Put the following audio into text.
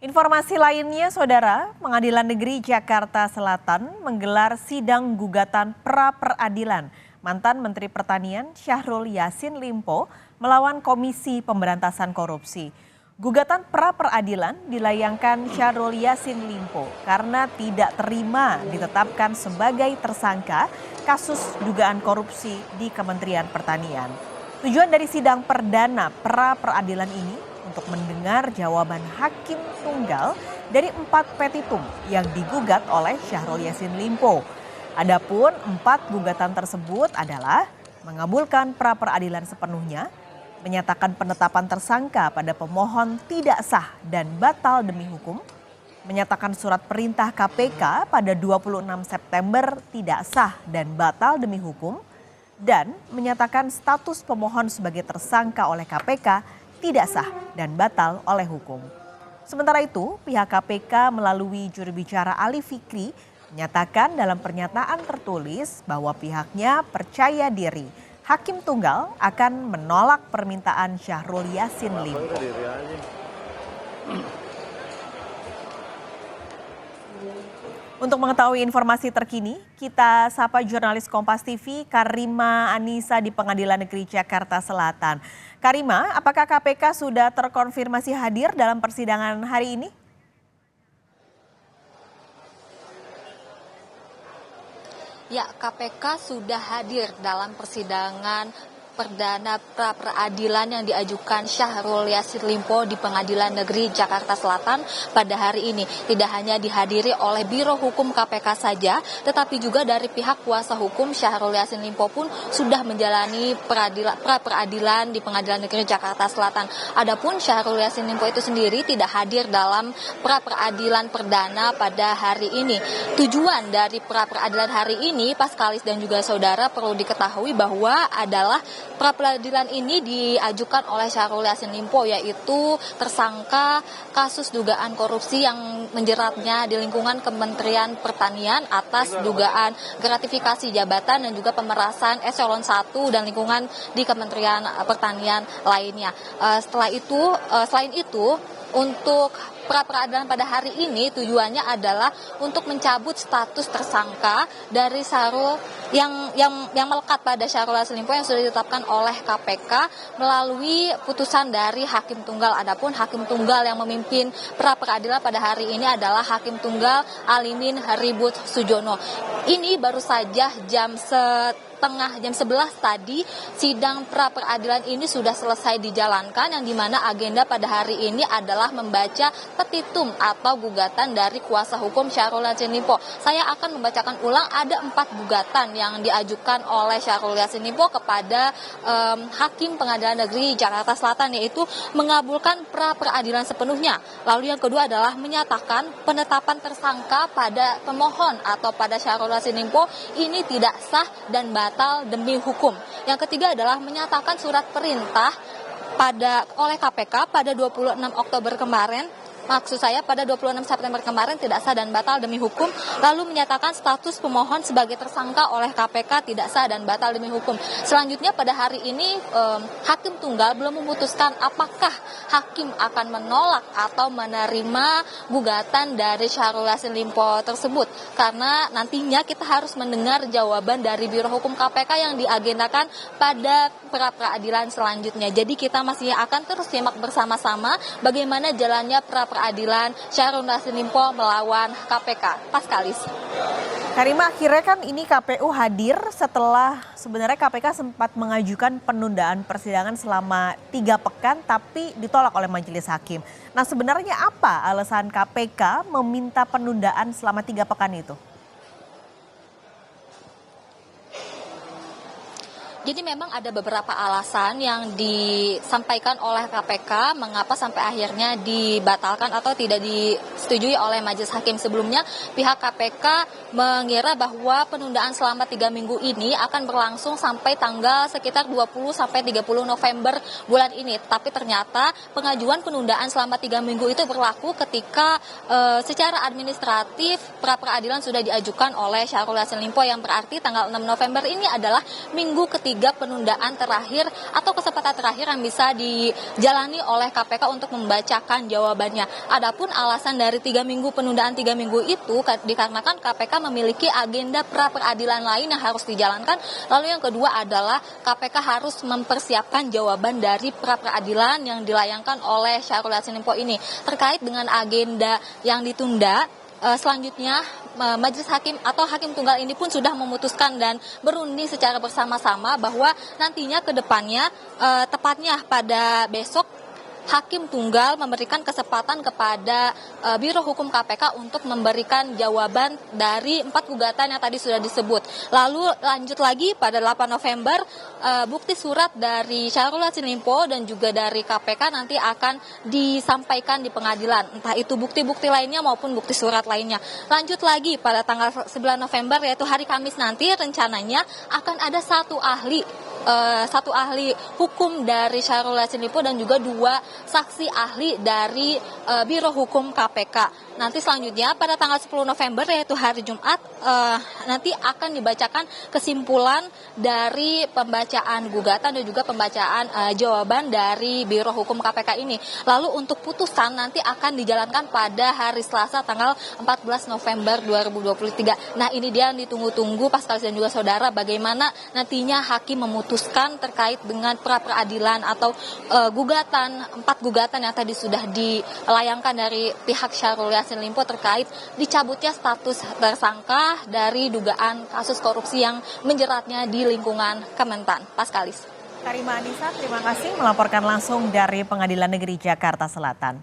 Informasi lainnya, Saudara, Pengadilan Negeri Jakarta Selatan menggelar sidang gugatan pra-peradilan mantan Menteri Pertanian Syahrul Yassin Limpo melawan Komisi Pemberantasan Korupsi. Gugatan pra-peradilan dilayangkan Syahrul Yassin Limpo karena tidak terima ditetapkan sebagai tersangka kasus dugaan korupsi di Kementerian Pertanian. Tujuan dari sidang perdana pra-peradilan ini untuk mendengar jawaban hakim tunggal dari 4 petitum yang digugat oleh Syahrul Yassin Limpo. Adapun 4 gugatan tersebut adalah mengabulkan pra-peradilan sepenuhnya, menyatakan penetapan tersangka pada pemohon tidak sah dan batal demi hukum, menyatakan surat perintah KPK pada 26 September tidak sah dan batal demi hukum, dan menyatakan status pemohon sebagai tersangka oleh KPK tidak sah dan batal oleh hukum. Sementara itu, pihak KPK melalui juru bicara Ali Fikri menyatakan dalam pernyataan tertulis bahwa pihaknya percaya diri Hakim Tunggal akan menolak permintaan Syahrul Yassin Limpo. Untuk mengetahui informasi terkini, kita sapa jurnalis Kompas TV Karima Anissa di Pengadilan Negeri Jakarta Selatan. Karima, apakah KPK sudah terkonfirmasi hadir dalam persidangan hari ini? Ya, KPK sudah hadir dalam persidangan perdana pra-peradilan yang diajukan Syahrul Yassin Limpo di Pengadilan Negeri Jakarta Selatan pada hari ini. Tidak hanya dihadiri oleh Biro Hukum KPK saja, tetapi juga dari pihak kuasa hukum Syahrul Yassin Limpo pun sudah menjalani pra-peradilan di Pengadilan Negeri Jakarta Selatan. Adapun Syahrul Yassin Limpo itu sendiri tidak hadir dalam pra-peradilan perdana pada hari ini. Tujuan dari pra-peradilan hari ini, Paskalis dan juga saudara, perlu diketahui bahwa adalah pra-peradilan ini diajukan oleh Syahrul Yassin Limpo, yaitu tersangka kasus dugaan korupsi yang menjeratnya di lingkungan Kementerian Pertanian atas dugaan gratifikasi jabatan dan juga pemerasan eselon 1 dan lingkungan di Kementerian Pertanian lainnya. Selain itu, untuk pra-peradilan pada hari ini tujuannya adalah untuk mencabut status tersangka dari Syahrul yang melekat pada Syahrul Yassin Limpo yang sudah ditetapkan oleh KPK melalui putusan dari Hakim Tunggal. Adapun Hakim Tunggal yang memimpin pra-peradilan pada hari ini adalah Hakim Tunggal Alimin Ribut Sujono. Ini baru saja jam 11 tadi sidang pra-peradilan ini sudah selesai dijalankan, yang dimana agenda pada hari ini adalah membaca petitum atau gugatan dari kuasa hukum Syahrul Yassin Limpo. Saya akan membacakan ulang, ada 4 gugatan yang diajukan oleh Syahrul Yassin Limpo kepada Hakim Pengadilan Negeri Jakarta Selatan, yaitu mengabulkan pra-peradilan sepenuhnya. Lalu yang kedua adalah menyatakan penetapan tersangka pada pemohon atau pada Syahrul Yassin Limpo ini tidak sah dan batal demi hukum. Yang ketiga adalah menyatakan surat perintah oleh KPK pada 26 Oktober kemarin, pada 26 September kemarin tidak sah dan batal demi hukum, lalu menyatakan status pemohon sebagai tersangka oleh KPK tidak sah dan batal demi hukum. Selanjutnya pada hari ini Hakim Tunggal belum memutuskan apakah hakim akan menolak atau menerima gugatan dari Syahrul Yassin Limpo tersebut, karena nantinya kita harus mendengar jawaban dari Biro Hukum KPK yang diagendakan pada pra-peradilan selanjutnya. Jadi kita masih akan terus simak bersama-sama bagaimana jalannya pra-peradilan Syahrul Yassin Limpo melawan KPK. Paskalis. Karima, akhirnya kan ini KPU hadir setelah sebenarnya KPK sempat mengajukan penundaan persidangan selama 3 pekan tapi ditolak oleh majelis hakim. Nah, sebenarnya apa alasan KPK meminta penundaan selama 3 pekan itu? Jadi memang ada beberapa alasan yang disampaikan oleh KPK mengapa sampai akhirnya dibatalkan atau tidak disetujui oleh majelis hakim. Sebelumnya pihak KPK mengira bahwa penundaan selama 3 minggu ini akan berlangsung sampai tanggal sekitar 20 sampai 30 November bulan ini. Tapi ternyata pengajuan penundaan selama 3 minggu itu berlaku ketika secara administratif pra-peradilan sudah diajukan oleh Syahrul Yassin Limpo, yang berarti tanggal 6 November ini adalah minggu ketiga 3 penundaan terakhir atau kesempatan terakhir yang bisa dijalani oleh KPK untuk membacakan jawabannya. Adapun alasan dari 3 minggu penundaan 3 minggu itu dikarenakan KPK memiliki agenda pra peradilan lain yang harus dijalankan. Lalu yang kedua adalah KPK harus mempersiapkan jawaban dari pra peradilan yang dilayangkan oleh Syahrul Yassin Limpo ini. Terkait dengan agenda yang ditunda, selanjutnya majelis hakim atau hakim tunggal ini pun sudah memutuskan dan berunding secara bersama-sama bahwa nantinya ke depannya tepatnya pada besok hakim tunggal memberikan kesempatan kepada Biro Hukum KPK untuk memberikan jawaban dari 4 gugatan yang tadi sudah disebut. Lalu lanjut lagi pada 8 November bukti surat dari Syahrul Yassin Limpo dan juga dari KPK nanti akan disampaikan di pengadilan. Entah itu bukti-bukti lainnya maupun bukti surat lainnya. Lanjut lagi pada tanggal 9 November yaitu hari Kamis nanti rencananya akan ada satu ahli hukum dari Syahrul Yassin Limpo dan juga 2 saksi ahli dari Biro Hukum KPK. Nanti selanjutnya pada tanggal 10 November yaitu hari Jumat nanti akan dibacakan kesimpulan dari pembacaan gugatan dan juga pembacaan jawaban dari Biro Hukum KPK ini. Lalu untuk putusan nanti akan dijalankan pada hari Selasa tanggal 14 November 2023. Nah, ini dia yang ditunggu-tunggu Paskalis dan juga saudara, bagaimana nantinya hakim memutuskan terkait dengan pra peradilan atau gugatan 4 gugatan yang tadi sudah dilayangkan dari pihak Syahrul Yassin Limpo terkait dicabutnya status tersangka dari dugaan kasus korupsi yang menjeratnya di lingkungan Kementan. Paskalis. Karima Anissa, terima kasih melaporkan langsung dari Pengadilan Negeri Jakarta Selatan.